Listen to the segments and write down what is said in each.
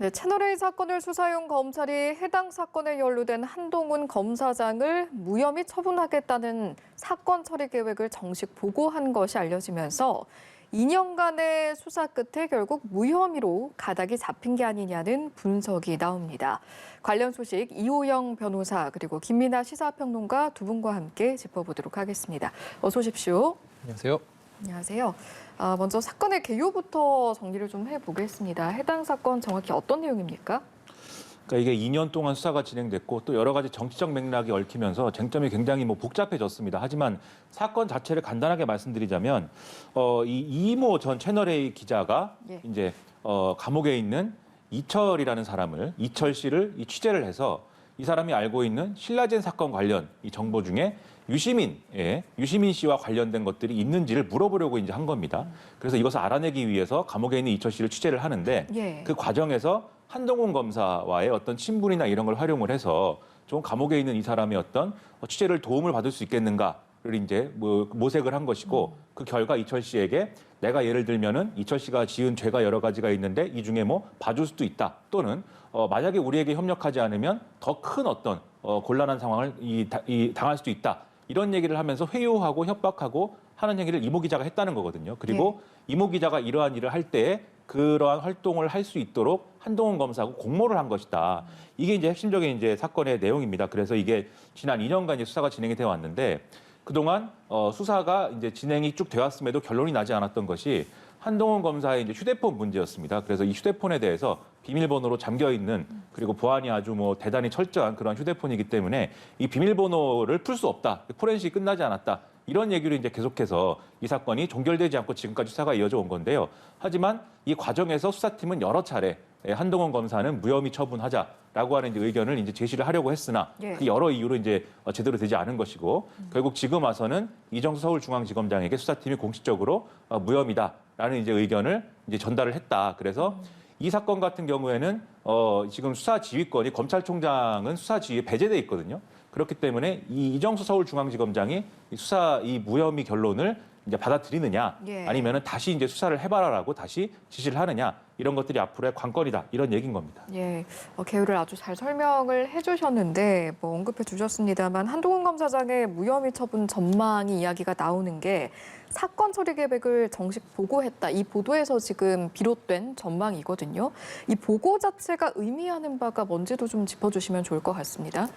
네, 채널A 사건을 수사해온 검찰이 해당 사건에 연루된 한동훈 검사장을 무혐의 처분하겠다는 사건 처리 계획을 정식 보고한 것이 알려지면서 2년간의 수사 끝에 결국 무혐의로 가닥이 잡힌 게 아니냐는 분석이 나옵니다. 관련 소식 이호영 변호사 그리고 김민아 시사평론가 두 분과 함께 짚어보도록 하겠습니다. 어서 오십시오. 안녕하세요. 안녕하세요. 먼저 사건의 개요부터 정리를 좀 해보겠습니다. 해당 사건 정확히 어떤 내용입니까? 그러니까 이게 2년 동안 수사가 진행됐고 또 여러 가지 정치적 맥락이 얽히면서 쟁점이 굉장히 복잡해졌습니다. 하지만 사건 자체를 간단하게 말씀드리자면 이 이모 전 채널A 기자가 이제 감옥에 있는 이철이라는 사람을 이철 씨를 취재를 해서 이 사람이 알고 있는 신라젠 사건 관련 이 정보 중에 유시민 씨와 관련된 것들이 있는지를 물어보려고 이제 한 겁니다. 그래서 이것을 알아내기 위해서 감옥에 있는 이철 씨를 취재를 하는데 그 과정에서 한동훈 검사와의 어떤 친분이나 이런 걸 활용을 해서 좀 감옥에 있는 이 사람의 어떤 취재를 도움을 받을 수 있겠는가를 이제 모색을 한 것이고 그 결과 이철 씨에게 내가 예를 들면은 이철 씨가 지은 죄가 여러 가지가 있는데 이 중에 뭐 봐줄 수도 있다 또는 만약에 우리에게 협력하지 않으면 더 큰 어떤 곤란한 상황을 당할 수도 있다. 이런 얘기를 하면서 회유하고 협박하고 하는 행위를 이모 기자가 했다는 거거든요. 그리고 이모 기자가 이러한 일을 할 때에 그러한 활동을 할 수 있도록 한동훈 검사하고 공모를 한 것이다. 이게 이제 핵심적인 이제 사건의 내용입니다. 그래서 이게 지난 2년간 이제 수사가 진행이 되어 왔는데 그동안 수사가 이제 진행이 쭉 되었음에도 결론이 나지 않았던 것이 한동훈 검사의 이제 휴대폰 문제였습니다. 그래서 이 휴대폰에 대해서 비밀번호로 잠겨 있는 그리고 보안이 아주 대단히 철저한 그런 휴대폰이기 때문에 이 비밀번호를 풀 수 없다. 포렌식이 끝나지 않았다. 이런 얘기를 이제 계속해서 이 사건이 종결되지 않고 지금까지 수사가 이어져 온 건데요. 하지만 이 과정에서 수사팀은 여러 차례 한동훈 검사는 무혐의 처분하자라고 하는 이제 의견을 이제 제시를 하려고 했으나 그 여러 이유로 이제 제대로 되지 않은 것이고 결국 지금 와서는 이정수 서울중앙지검장에게 수사팀이 공식적으로 무혐의다라는 이제 의견을 이제 전달을 했다. 그래서 이 사건 같은 경우에는 지금 수사 지휘권이 검찰총장은 수사 지휘에 배제돼 있거든요. 그렇기 때문에 이정수 서울중앙지검장이 이 무혐의 결론을 이제 받아들이느냐, 아니면은 다시 이제 수사를 해봐라라고 다시 지시를 하느냐 이런 것들이 앞으로의 관건이다 이런 얘기인 겁니다. 개요를 아주 잘 설명을 해주셨는데 언급해 주셨습니다만 한동훈 검사장의 무혐의 처분 전망이 이야기가 나오는 게 사건 처리 계획을 정식 보고했다. 이 보도에서 지금 비롯된 전망이거든요. 이 보고 자체가 의미하는 바가 뭔지도 좀 짚어주시면 좋을 것 같습니다.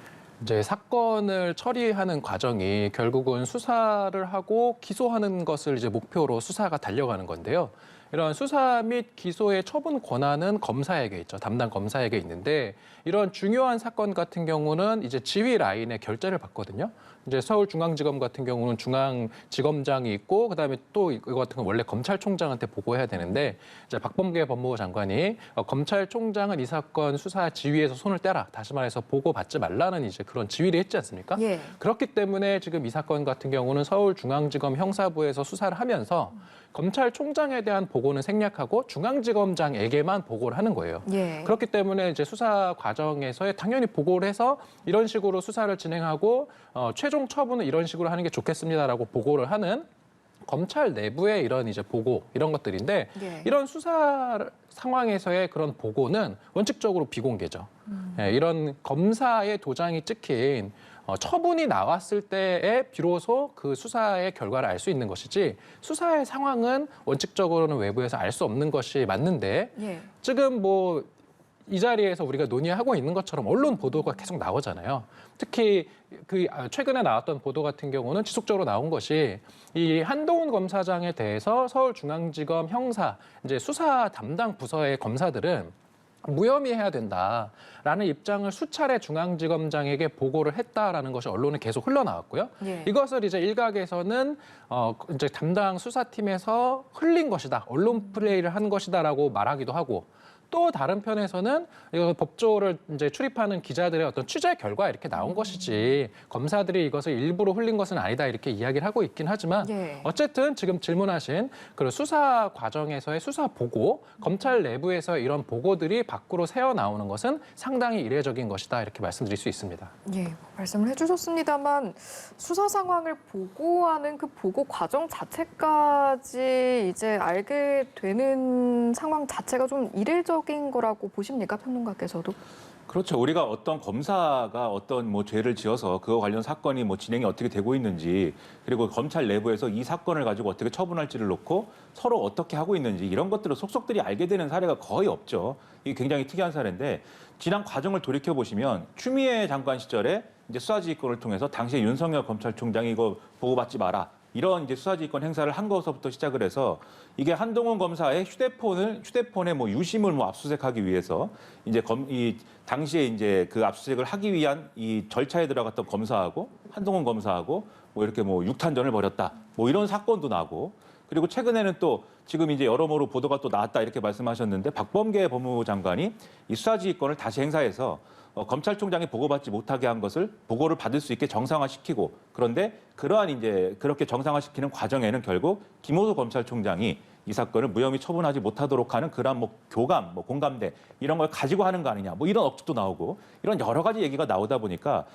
이제 사건을 처리하는 과정이 결국은 수사를 하고 기소하는 것을 이제 목표로 수사가 달려가는 건데요. 이런 수사 및 기소의 처분 권한은 검사에게 있죠. 담당 검사에게 있는데 이런 중요한 사건 같은 경우는 이제 지휘 라인의 결재를 받거든요. 이제 서울중앙지검 같은 경우는 중앙지검장이 있고 그다음에 또 이거 같은 건 원래 검찰총장한테 보고해야 되는데 이제 박범계 법무부 장관이 검찰총장은 이 사건 수사 지휘에서 손을 떼라. 다시 말해서 보고받지 말라는 이제 그런 지휘를 했지 않습니까? 그렇기 때문에 지금 이 사건 같은 경우는 서울중앙지검 형사부에서 수사를 하면서 검찰총장에 대한 보고는 생략하고 중앙지검장에게만 보고를 하는 거예요. 그렇기 때문에 이제 수사 과정에서 당연히 보고를 해서 이런 식으로 수사를 진행하고 최종 처분은 이런 식으로 하는 게 좋겠습니다라고 보고를 하는 검찰 내부의 이런 이제 보고 이런 것들인데 이런 수사 상황에서의 그런 보고는 원칙적으로 비공개죠. 이런 검사의 도장이 찍힌 처분이 나왔을 때에 비로소 그 수사의 결과를 알 수 있는 것이지 수사의 상황은 원칙적으로는 외부에서 알 수 없는 것이 맞는데 지금 이 자리에서 우리가 논의하고 있는 것처럼 언론 보도가 계속 나오잖아요. 특히 그 최근에 나왔던 보도 같은 경우는 지속적으로 나온 것이 이 한동훈 검사장에 대해서 서울중앙지검 형사 이제 수사 담당 부서의 검사들은 무혐의해야 된다라는 입장을 수차례 중앙지검장에게 보고를 했다라는 것이 언론에 계속 흘러나왔고요. 이것을 이제 일각에서는 이제 담당 수사팀에서 흘린 것이다, 언론 플레이를 한 것이다라고 말하기도 하고. 또 다른 편에서는 이거 법조를 이제 출입하는 기자들의 어떤 취재 결과 이렇게 나온 것이지 검사들이 이것을 일부러 흘린 것은 아니다 이렇게 이야기를 하고 있긴 하지만 어쨌든 지금 질문하신 그 수사 과정에서의 수사 보고 검찰 내부에서 이런 보고들이 밖으로 새어 나오는 것은 상당히 이례적인 것이다 이렇게 말씀드릴 수 있습니다. 말씀을 해주셨습니다만 수사 상황을 보고하는 그 보고 과정 자체까지 이제 알게 되는 상황 자체가 좀 이례적 합리적인 거라고 보십니까, 평론가께서도? 그렇죠. 우리가 어떤 검사가 어떤 뭐 죄를 지어서 그거 관련 사건이 뭐 진행이 어떻게 되고 있는지, 그리고 검찰 내부에서 이 사건을 가지고 어떻게 처분할지를 놓고 서로 어떻게 하고 있는지 이런 것들을 속속들이 알게 되는 사례가 거의 없죠. 이게 굉장히 특이한 사례인데, 지난 과정을 돌이켜 보시면 추미애 장관 시절에 이제 수사지휘권을 통해서 당시에 윤석열 검찰총장이 이거 보고받지 마라, 이런 이제 수사지휘권 행사를 한 것부터 시작을 해서 이게 한동훈 검사의 휴대폰의 뭐 유심을 뭐 압수수색하기 위해서 이제 이 당시에 이제 그 압수수색을 하기 위한 이 절차에 들어갔던 검사하고 한동훈 검사하고 뭐 이렇게 뭐 육탄전을 벌였다, 뭐 이런 사건도 나고, 그리고 최근에는 또 지금 이제 여러모로 보도가 또 나왔다 이렇게 말씀하셨는데, 박범계 법무부 장관이 이 수사지휘권을 다시 행사해서 검찰총장이 보고받지 못하게 한 것을 보고를 받을 수 있게 정상화시키고, 그런데 그러한 이제 그렇게 정상화시키는 과정에는 결국 김호수 검찰총장이 이 사건을 무혐의 처분하지 못하도록 하는 그러한 뭐 교감, 뭐 공감대 이런 걸 가지고 하는 거 아니냐, 뭐 이런 억측도 나오고, 이런 여러 가지 얘기가 나오다 보니까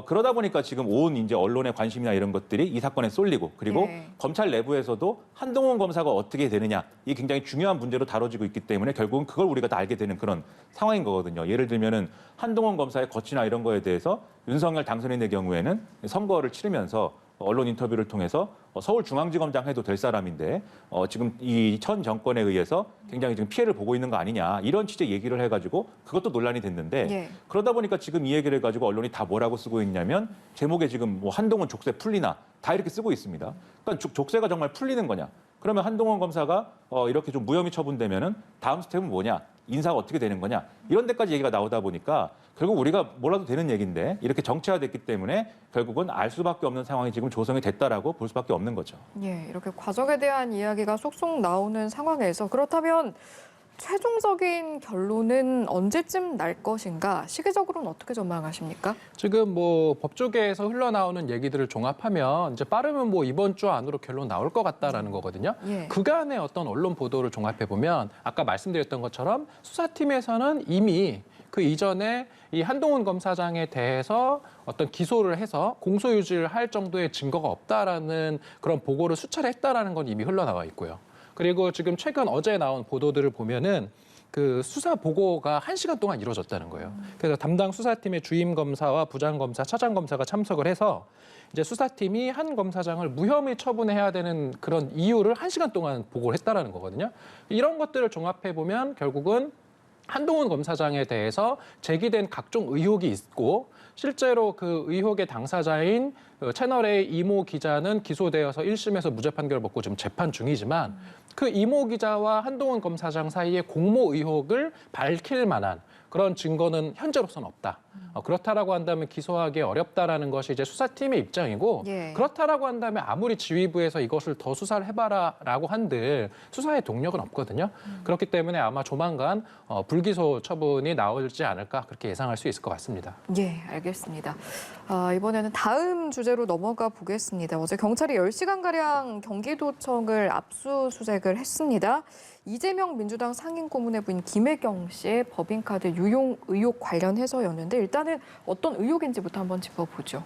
그러다 보니까 지금 온 이제 언론의 관심이나 이런 것들이 이 사건에 쏠리고, 그리고 검찰 내부에서도 한동훈 검사가 어떻게 되느냐, 이 굉장히 중요한 문제로 다뤄지고 있기 때문에 결국은 그걸 우리가 다 알게 되는 그런 상황인 거거든요. 예를 들면은 한동훈 검사의 거취나 이런 거에 대해서 윤석열 당선인의 경우에는 선거를 치르면서 언론 인터뷰를 통해서 서울중앙지검장 해도 될 사람인데 지금 이 전 정권에 의해서 굉장히 지금 피해를 보고 있는 거 아니냐, 이런 취지의 얘기를 해가지고 그것도 논란이 됐는데, 그러다 보니까 지금 이 얘기를 가지고 언론이 다 뭐라고 쓰고 있냐면, 제목에 지금 뭐 한동훈 족쇄 풀리나 다 이렇게 쓰고 있습니다. 그러니까 족쇄가 정말 풀리는 거냐? 그러면 한동훈 검사가 이렇게 좀 무혐의 처분되면은 다음 스텝은 뭐냐? 인사가 어떻게 되는 거냐? 이런 데까지 얘기가 나오다 보니까 결국 우리가 몰라도 되는 얘기인데, 이렇게 정치화됐기 때문에 결국은 알 수밖에 없는 상황이 지금 조성이 됐다라고 볼 수밖에 없는 거죠. 예, 이렇게 과정에 대한 이야기가 쏙쏙 나오는 상황에서 그렇다면 최종적인 결론은 언제쯤 날 것인가? 시기적으로는 어떻게 전망하십니까? 지금 뭐 법조계에서 흘러나오는 얘기들을 종합하면 이제 빠르면 뭐 이번 주 안으로 결론 나올 것 같다라는 거거든요. 그간의 어떤 언론 보도를 종합해 보면 아까 말씀드렸던 것처럼 수사팀에서는 이미 그 이전에 이 한동훈 검사장에 대해서 어떤 기소를 해서 공소유지를 할 정도의 증거가 없다라는 그런 보고를 수차례 했다라는 건 이미 흘러나와 있고요. 그리고 지금 최근 어제 나온 보도들을 보면은 그 수사 보고가 1시간 동안 이루어졌다는 거예요. 그래서 담당 수사팀의 주임 검사와 부장 검사, 차장 검사가 참석을 해서 이제 수사팀이 한 검사장을 무혐의 처분해야 되는 그런 이유를 1시간 동안 보고를 했다라는 거거든요. 이런 것들을 종합해 보면 결국은 한동훈 검사장에 대해서 제기된 각종 의혹이 있고, 실제로 그 의혹의 당사자인 채널A 이모 기자는 기소되어서 1심에서 무죄 판결을 받고 지금 재판 중이지만, 그 이모 기자와 한동훈 검사장 사이의 공모 의혹을 밝힐 만한 그런 증거는 현재로서는 없다. 그렇다라고 한다면 기소하기 어렵다라는 것이 이제 수사팀의 입장이고, 그렇다라고 한다면 아무리 지휘부에서 이것을 더 수사를 해봐라라고 한들 수사의 동력은 없거든요. 그렇기 때문에 아마 조만간 불기소 처분이 나오지 않을까, 그렇게 예상할 수 있을 것 같습니다. 예, 알겠습니다. 이번에는 다음 주제로 넘어가 보겠습니다. 어제 경찰이 10시간가량 경기도청을 압수수색을 했습니다. 이재명 민주당 상임고문의 부인 김혜경 씨의 법인카드 유용 의혹 관련해서였는데, 일단은 어떤 의혹인지부터 한번 짚어보죠.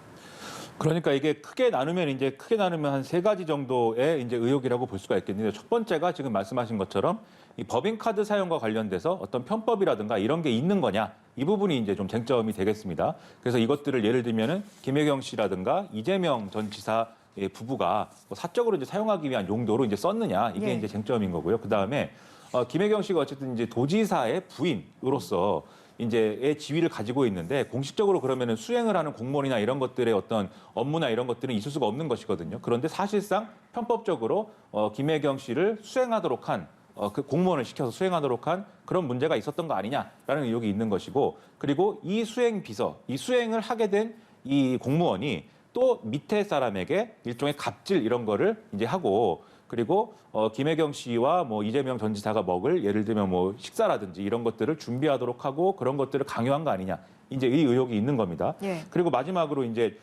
그러니까 이게 크게 나누면 한 3가지 정도의 이제 의혹이라고 볼 수가 있겠는데, 첫 번째가 지금 말씀하신 것처럼 이 법인카드 사용과 관련돼서 어떤 편법이라든가 이런 게 있는 거냐, 이 부분이 이제 좀 쟁점이 되겠습니다. 그래서 이것들을 예를 들면은 김혜경 씨라든가 이재명 전 지사 부부가 사적으로 이제 사용하기 위한 용도로 이제 썼느냐, 이게 이제 쟁점인 거고요. 그 다음에 김혜경 씨가 어쨌든 이제 도지사의 부인으로서 이제의 지위를 가지고 있는데, 공식적으로 그러면은 수행을 하는 공무원이나 이런 것들의 어떤 업무나 이런 것들은 있을 수가 없는 것이거든요. 그런데 사실상 편법적으로 김혜경 씨를 수행하도록 한 그 공무원을 시켜서 수행하도록 한 그런 문제가 있었던 거 아니냐라는 의혹이 있는 것이고, 그리고 이 수행 비서, 이 수행을 하게 된 이 공무원이 또 밑에 사람에게 일종의 갑질 이런 거를 이제 하고, 그리고 김혜경 씨와 뭐 이재명 전 지사가 먹을 예를 들면 뭐 식사라든지 이런 것들을 준비하도록 하고 그런 것들을 강요한 거 아니냐, 이제 이 의혹이 있는 겁니다. 그리고 마지막으로 이제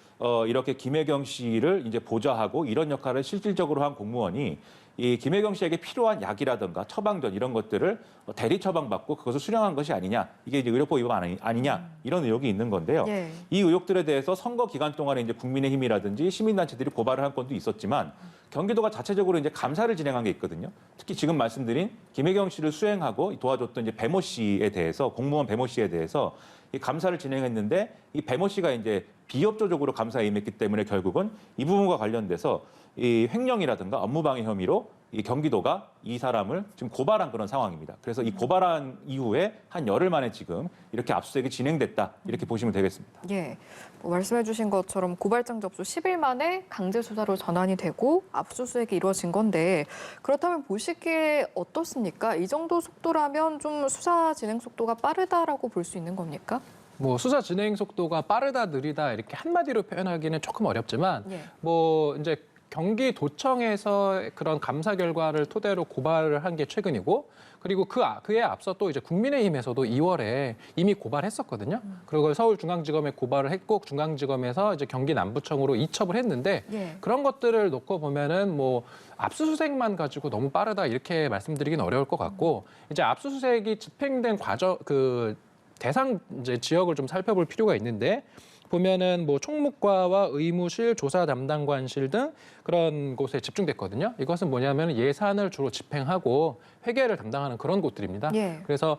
이렇게 김혜경 씨를 이제 보좌하고 이런 역할을 실질적으로 한 공무원이 이 김혜경 씨에게 필요한 약이라든가 처방전 이런 것들을 대리 처방받고 그것을 수령한 것이 아니냐, 이게 이제 의료법 위반 아니냐, 이런 의혹이 있는 건데요. 이 의혹들에 대해서 선거 기간 동안에 이제 국민의힘이라든지 시민단체들이 고발을 한 건도 있었지만, 경기도가 자체적으로 이제 감사를 진행한 게 있거든요. 특히 지금 말씀드린 김혜경 씨를 수행하고 도와줬던 이제 배모 씨에 대해서 공무원 배모 씨에 대해서 이 감사를 진행했는데 이 배모 씨가 이제 비협조적으로 감사에 임했기 때문에 결국은 이 부분과 관련돼서 이 횡령이라든가 업무방해 혐의로 이 경기도가 이 사람을 지금 고발한 그런 상황입니다. 그래서 이 고발한 이후에 한 열흘 만에 지금 이렇게 압수수색이 진행됐다 이렇게 보시면 되겠습니다. 예, 뭐 말씀해주신 것처럼 고발장 접수 10일 만에 강제 수사로 전환이 되고 압수수색이 이루어진 건데 그렇다면 보시기에 어떻습니까? 이 정도 속도라면 좀 수사 진행 속도가 빠르다라고 볼 수 있는 겁니까? 뭐 수사 진행 속도가 빠르다 느리다 이렇게 한마디로 표현하기는 조금 어렵지만 예. 뭐 이제 경기도청에서 그런 감사 결과를 토대로 고발을 한 게 최근이고 그리고 그에 앞서 또 이제 국민의힘에서도 2월에 이미 고발했었거든요. 그리고 서울중앙지검에 고발을 했고 중앙지검에서 이제 경기 남부청으로 이첩을 했는데 예. 그런 것들을 놓고 보면은 뭐 압수수색만 가지고 너무 빠르다 이렇게 말씀드리긴 어려울 것 같고 이제 압수수색이 집행된 과정 그 대상 이제 지역을 좀 살펴볼 필요가 있는데 보면은 뭐 총무과와 의무실, 조사 담당관실 등 그런 곳에 집중됐거든요. 이것은 뭐냐면 예산을 주로 집행하고 회계를 담당하는 그런 곳들입니다. 예. 그래서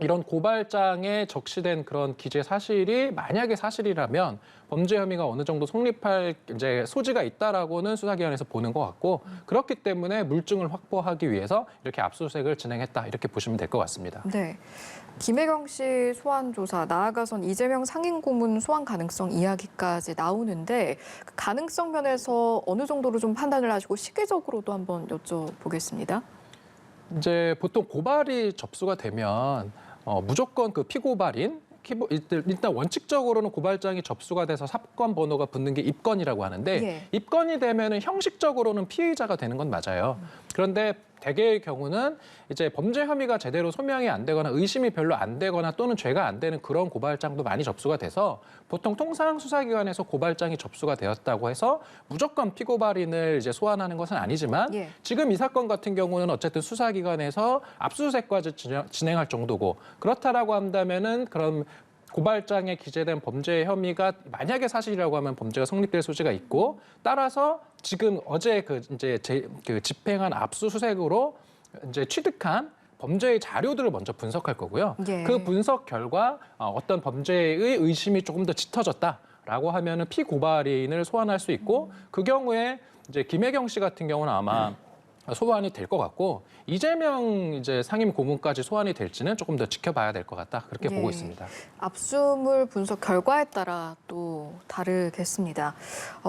이런 고발장에 적시된 그런 기재 사실이 만약에 사실이라면 범죄 혐의가 어느 정도 성립할 이제 소지가 있다라고는 수사기관에서 보는 것 같고 그렇기 때문에 물증을 확보하기 위해서 이렇게 압수수색을 진행했다 이렇게 보시면 될 것 같습니다. 네. 김혜경 씨 소환 조사, 나아가선 이재명 상임고문 소환 가능성 이야기까지 나오는데 그 가능성 면에서 어느 정도로 좀 판단을 하시고 시기적으로도 한번 여쭤보겠습니다. 이제 보통 고발이 접수가 되면 무조건 그 피고발인 일단 원칙적으로는 고발장이 접수가 돼서 사건 번호가 붙는 게 입건이라고 하는데 예. 입건이 되면은 형식적으로는 피의자가 되는 건 맞아요. 그런데 대개의 경우는 이제 범죄 혐의가 제대로 소명이 안 되거나 의심이 별로 안 되거나 또는 죄가 안 되는 그런 고발장도 많이 접수가 돼서 보통 통상 수사기관에서 고발장이 접수가 되었다고 해서 무조건 피고발인을 이제 소환하는 것은 아니지만 예. 지금 이 사건 같은 경우는 어쨌든 수사기관에서 압수수색까지 진행할 정도고 그렇다라고 한다면은 그런 고발장에 기재된 범죄 혐의가 만약에 사실이라고 하면 범죄가 성립될 소지가 있고 따라서 지금 어제 그 집행한 압수수색으로 이제 취득한 범죄의 자료들을 먼저 분석할 거고요. 예. 그 분석 결과 어떤 범죄의 의심이 조금 더 짙어졌다라고 하면은 피고발인을 소환할 수 있고 그 경우에 이제 김혜경 씨 같은 경우는 아마 소환이 될 것 같고 이재명 이제 상임 고문까지 소환이 될지는 조금 더 지켜봐야 될 것 같다 그렇게 예. 보고 있습니다. 압수물 분석 결과에 따라 또 다르겠습니다.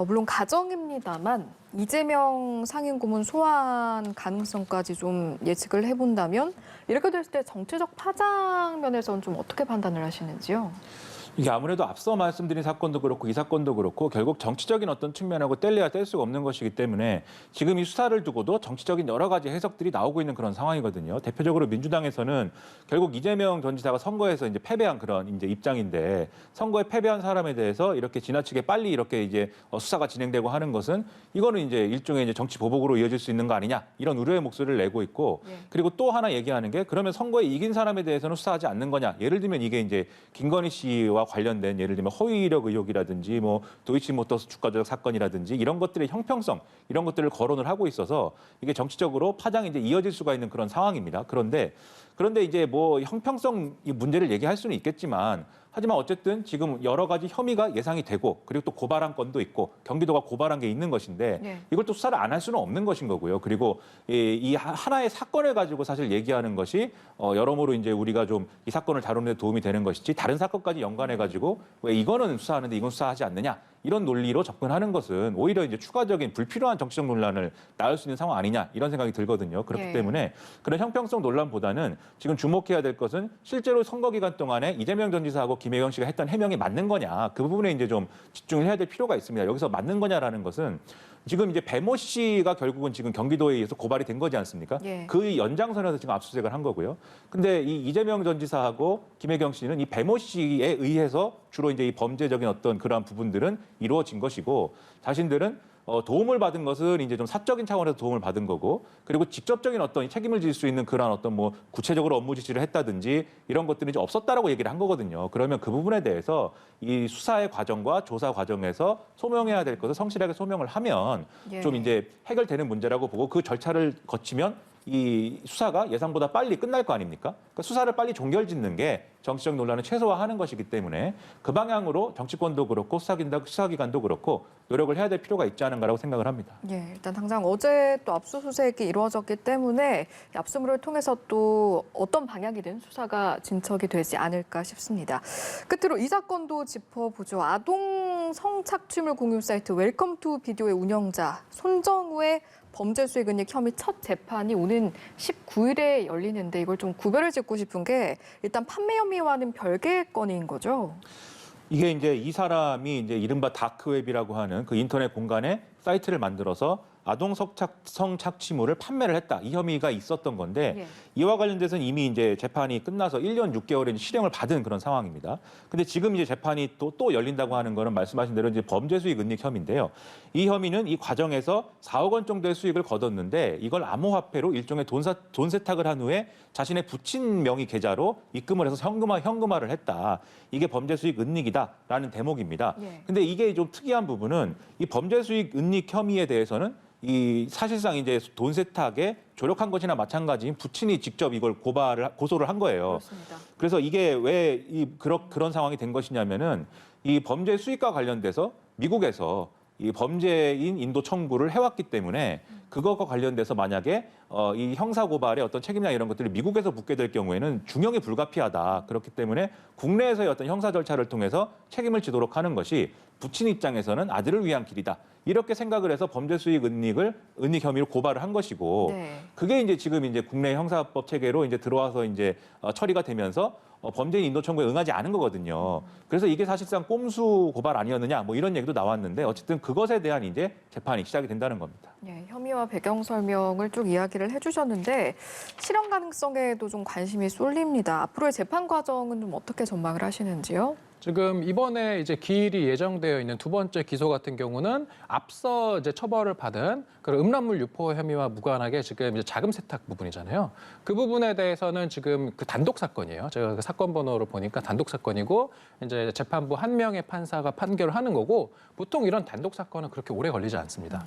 물론 가정입니다만 이재명 상임고문 소환 가능성까지 좀 예측을 해본다면 이렇게 됐을 때 정치적 파장 면에서는 좀 어떻게 판단을 하시는지요? 이게 아무래도 앞서 말씀드린 사건도 그렇고 이 사건도 그렇고 결국 정치적인 어떤 측면하고 뗄래야 뗄 수가 없는 것이기 때문에 지금 이 수사를 두고도 정치적인 여러 가지 해석들이 나오고 있는 그런 상황이거든요. 대표적으로 민주당에서는 결국 이재명 전 지사가 선거에서 이제 패배한 그런 이제 입장인데 선거에 패배한 사람에 대해서 이렇게 지나치게 빨리 이렇게 이제 수사가 진행되고 하는 것은 이거는 이제 일종의 이제 정치 보복으로 이어질 수 있는 거 아니냐 이런 우려의 목소리를 내고 있고 그리고 또 하나 얘기하는 게 그러면 선거에 이긴 사람에 대해서는 수사하지 않는 거냐. 예를 들면 이게 이제 김건희 씨와 관련된 예를 들면 허위 이력 의혹이라든지 뭐 도이치모터스 주가 조작 사건이라든지 이런 것들의 형평성 이런 것들을 거론을 하고 있어서 이게 정치적으로 파장이 이제 이어질 수가 있는 그런 상황입니다. 그런데 이제 뭐 형평성 이 문제를 얘기할 수는 있겠지만 하지만 어쨌든 지금 여러 가지 혐의가 예상이 되고 그리고 또 고발한 건도 있고 경기도가 고발한 게 있는 것인데 네. 이걸 또 수사를 안 할 수는 없는 것인 거고요. 그리고 이 하나의 사건을 가지고 사실 얘기하는 것이 여러모로 이제 우리가 좀 이 사건을 다루는 데 도움이 되는 것이지 다른 사건까지 연관해 가지고 왜 이거는 수사하는데 이건 수사하지 않느냐 이런 논리로 접근하는 것은 오히려 이제 추가적인 불필요한 정치적 논란을 낳을 수 있는 상황 아니냐 이런 생각이 들거든요. 그렇기 예. 때문에 그런 형평성 논란보다는 지금 주목해야 될 것은 실제로 선거 기간 동안에 이재명 전 지사하고 김혜경 씨가 했던 해명이 맞는 거냐 그 부분에 이제 좀 집중을 해야 될 필요가 있습니다. 여기서 맞는 거냐라는 것은 지금 이제 배모 씨가 결국은 지금 경기도에 의해서 고발이 된 거지 않습니까? 예. 그 연장선에서 지금 압수수색을 한 거고요. 근데 이 이재명 전 지사하고 김혜경 씨는 이 배모 씨에 의해서 주로 이제 이 범죄적인 어떤 그러한 부분들은 이루어진 것이고 자신들은 도움을 받은 것은 이제 좀 사적인 차원에서 도움을 받은 거고, 그리고 직접적인 어떤 책임을 질 수 있는 그런 어떤 뭐 구체적으로 업무 지시를 했다든지 이런 것들이 이제 없었다라고 얘기를 한 거거든요. 그러면 그 부분에 대해서 이 수사의 과정과 조사 과정에서 소명해야 될 것을 성실하게 소명을 하면 예. 좀 이제 해결되는 문제라고 보고, 그 절차를 거치면 이 수사가 예상보다 빨리 끝날 거 아닙니까? 그러니까 수사를 빨리 종결짓는 게 정치적 논란을 최소화하는 것이기 때문에 그 방향으로 정치권도 그렇고 수사기관도 그렇고 노력을 해야 될 필요가 있지 않은가라고 생각을 합니다. 예, 일단 당장 어제 또 압수수색이 이루어졌기 때문에 압수물을 통해서 또 어떤 방향이든 수사가 진척이 되지 않을까 싶습니다. 끝으로 이 사건도 짚어보죠. 아동 성착취물 공유 사이트 웰컴 투 비디오의 운영자 손정우의 범죄 수익 은닉 혐의 첫 재판이 오는 19일에 열리는데 이걸 좀 구별을 짓고 싶은 게 일단 판매 혐의와는 별개의 건인 거죠. 이게 이제 이 사람이 이제 이른바 다크웹이라고 하는 그 인터넷 공간에 사이트를 만들어서 아동 성착취물을 판매를 했다. 이 혐의가 있었던 건데 예. 이와 관련돼서는 이미 이제 재판이 끝나서 1년 6개월의 실형을 받은 그런 상황입니다. 근데 지금 이제 재판이 또 열린다고 하는 거는 말씀하신 대로 이제 범죄 수익 은닉 혐의인데요. 이 혐의는 이 과정에서 4억 원 정도의 수익을 거뒀는데 이걸 암호화폐로 일종의 돈 세탁을 한 후에 자신의 부친 명의 계좌로 입금을 해서 현금화를 했다. 이게 범죄 수익 은닉이다라는 대목입니다. 예. 근데 이게 좀 특이한 부분은 이 범죄 수익 은닉 혐의에 대해서는 이 사실상 이제 돈 세탁에 조력한 것이나 마찬가지인 부친이 직접 이걸 고소를 한 거예요. 그렇습니다. 그래서 이게 왜 그런 상황이 된 것이냐면은 이 범죄 수익과 관련돼서 미국에서 이 범죄인 인도 청구를 해왔기 때문에 그것과 관련돼서 만약에 이 형사 고발의 어떤 책임이나 이런 것들이 미국에서 묻게 될 경우에는 중형이 불가피하다. 그렇기 때문에 국내에서의 어떤 형사 절차를 통해서 책임을 지도록 하는 것이 부친 입장에서는 아들을 위한 길이다. 이렇게 생각을 해서 범죄 수익 은닉 혐의로 고발을 한 것이고, 네. 그게 이제 지금 이제 국내 형사법 체계로 이제 들어와서 이제 처리가 되면서 범죄인 인도 청구에 응하지 않은 거거든요. 그래서 이게 사실상 꼼수 고발 아니었느냐 뭐 이런 얘기도 나왔는데 어쨌든 그것에 대한 이제 재판이 시작이 된다는 겁니다. 예, 혐의와 배경 설명을 쭉 이야기를 해주셨는데 실형 가능성에도 좀 관심이 쏠립니다. 앞으로의 재판 과정은 좀 어떻게 전망을 하시는지요? 지금 이번에 이제 기일이 예정되어 있는 두 번째 기소 같은 경우는 앞서 이제 처벌을 받은 그런 음란물 유포 혐의와 무관하게 지금 이제 자금 세탁 부분이잖아요. 그 부분에 대해서는 지금 그 단독 사건이에요. 제가 그 사건 번호를 보니까 단독 사건이고 이제 재판부 한 명의 판사가 판결을 하는 거고 보통 이런 단독 사건은 그렇게 오래 걸리지 않습니다.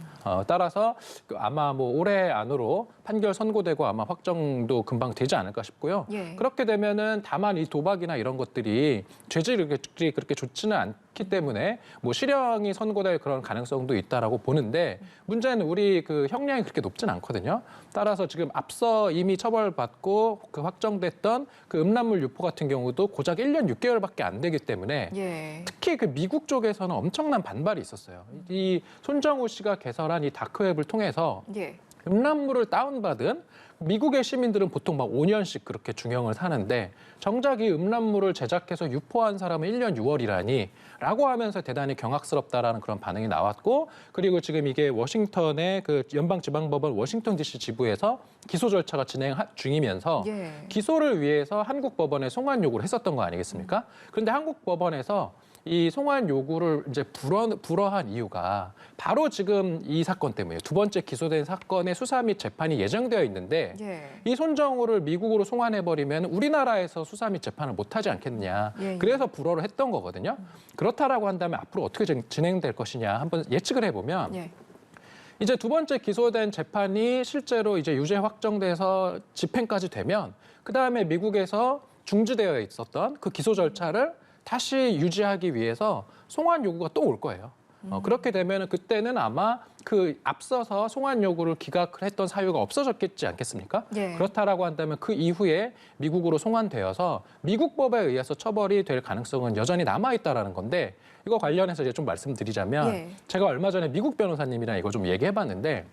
따라서 아마 뭐 올해 안으로 판결 선고되고 아마 확정도 금방 되지 않을까 싶고요. 예. 그렇게 되면은 다만 이 도박이나 이런 것들이 죄질이 그렇게 좋지는 않기 때문에 뭐 실형이 선고될 그런 가능성도 있다라고 보는데 문제는 우리 그 형량이 그렇게 높지는 않거든요. 따라서 지금 앞서 이미 처벌받고 그 확정됐던 그 음란물 유포 같은 경우도 고작 1년 6개월밖에 안 되기 때문에 예. 특히 그 미국 쪽에서는 엄청난 반발이 있었어요. 이 손정우 씨가 개설한 이 다크웹을 통해서 예. 음란물을 다운받은 미국의 시민들은 보통 막 5년씩 그렇게 중형을 사는데 정작 이 음란물을 제작해서 유포한 사람은 1년 6월이라니 라고 하면서 대단히 경악스럽다라는 그런 반응이 나왔고 그리고 지금 이게 워싱턴의 그 연방지방법원 워싱턴 DC 지부에서 기소 절차가 진행 중이면서 예. 기소를 위해서 한국 법원에 송환 요구를 했었던 거 아니겠습니까? 그런데 한국 법원에서 이 송환 요구를 이제 불허한 이유가 바로 지금 이 사건 때문이에요. 두 번째 기소된 사건의 수사 및 재판이 예정되어 있는데 예. 이 손정우를 미국으로 송환해버리면 우리나라에서 수사 및 재판을 못하지 않겠느냐. 예, 예. 그래서 불허를 했던 거거든요. 그렇다라고 한다면 앞으로 어떻게 진행될 것이냐 한번 예측을 해보면 예. 이제 두 번째 기소된 재판이 실제로 이제 유죄 확정돼서 집행까지 되면 그다음에 미국에서 중지되어 있었던 그 기소 절차를 다시 유지하기 위해서 송환 요구가 또 올 거예요. 그렇게 되면 그때는 아마 그 앞서서 송환 요구를 기각을 했던 사유가 없어졌겠지 않겠습니까? 예. 그렇다라고 한다면 그 이후에 미국으로 송환되어서 미국 법에 의해서 처벌이 될 가능성은 여전히 남아있다라는 건데 이거 관련해서 이제 좀 말씀드리자면 예. 제가 얼마 전에 미국 변호사님이랑 이거 좀 얘기해봤는데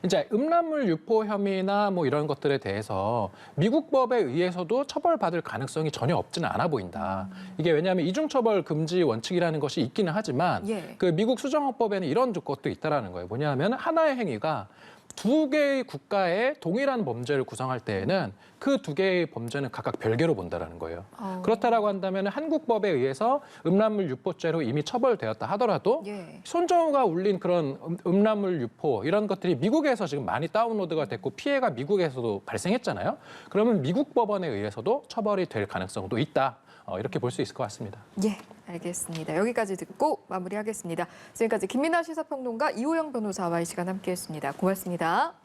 이제 음란물 유포 혐의나 뭐 이런 것들에 대해서 미국 법에 의해서도 처벌받을 가능성이 전혀 없지는 않아 보인다. 이게 왜냐하면 이중처벌 금지 원칙이라는 것이 있기는 하지만 예. 그 미국 수정헌법에는 이런 것도 있다라는 거예요. 뭐냐하면 하나의 행위가 두 개의 국가의 동일한 범죄를 구성할 때에는 그 두 개의 범죄는 각각 별개로 본다라는 거예요. 그렇다라고 한다면 한국 법에 의해서 음란물 유포죄로 이미 처벌되었다 하더라도 예. 손정우가 올린 그런 음란물 유포 이런 것들이 미국에서 지금 많이 다운로드가 됐고 피해가 미국에서도 발생했잖아요. 그러면 미국 법원에 의해서도 처벌이 될 가능성도 있다. 이렇게 볼 수 있을 것 같습니다. 예, 알겠습니다. 여기까지 듣고 마무리하겠습니다. 지금까지 김민아 시사평론가 이호영 변호사와 이 시간 함께했습니다. 고맙습니다.